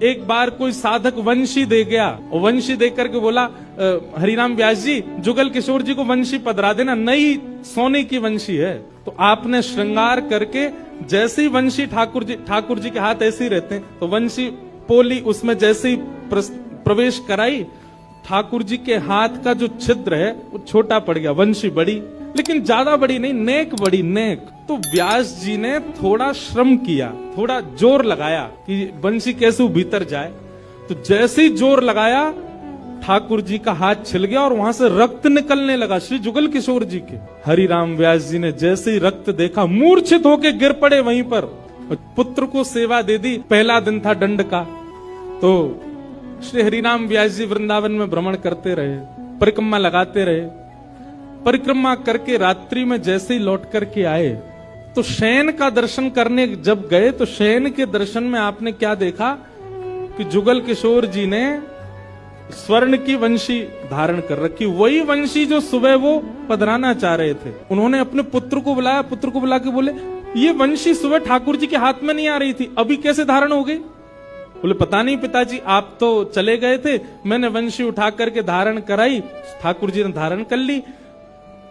एक बार कोई साधक वंशी दे गया और वंशी दे करके बोला, हरिराम व्यास जी जुगल किशोर जी को वंशी पधरा देना, नई सोने की वंशी है। तो आपने श्रृंगार करके जैसे ही वंशी ठाकुर जी के हाथ ऐसे ही रहते हैं, तो वंशी पोली उसमें जैसे ही प्रवेश कराई, ठाकुर जी के हाथ का जो छिद्र है वो छोटा पड़ गया, वंशी बड़ी, लेकिन ज्यादा बड़ी नहीं, नेक बड़ी, नेक। तो व्यास जी ने थोड़ा श्रम किया, थोड़ा जोर लगाया कि वंशी कैसे भीतर जाए। तो जैसे ही जोर लगाया, ठाकुर जी का हाथ छिल गया और वहां से रक्त निकलने लगा श्री जुगल किशोर जी के। हरिराम व्यास जी ने जैसे ही रक्त देखा, मूर्छित होके गिर पड़े वहीं पर। पुत्र को सेवा दे दी, पहला दिन था दंड का। तो श्री हरिराम व्यास जी वृंदावन में भ्रमण करते रहे, परिक्रमा लगाते रहे। परिक्रमा करके रात्रि में जैसे ही लौट करके आए, तो शयन का दर्शन करने जब गए, तो शयन के दर्शन में आपने क्या देखा कि जुगल किशोर जी ने स्वर्ण की वंशी धारण कर रखी, वही वंशी जो सुबह वो पधराना चाह रहे थे। उन्होंने अपने पुत्र को बुलाया, पुत्र को बुला के बोले, ये वंशी सुबह ठाकुर जी के हाथ में नहीं आ रही थी, अभी कैसे धारण हो गई? बोले पता नहीं पिताजी, आप तो चले गए थे, मैंने वंशी उठा करके धारण कराई, ठाकुर जी ने धारण कर ली।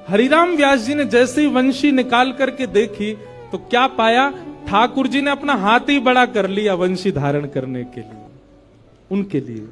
हरिराम व्यास जी ने जैसे ही वंशी निकाल करके देखी, तो क्या पाया, ठाकुर जी ने अपना हाथ ही बड़ा कर लिया वंशी धारण करने के लिए, उनके लिए।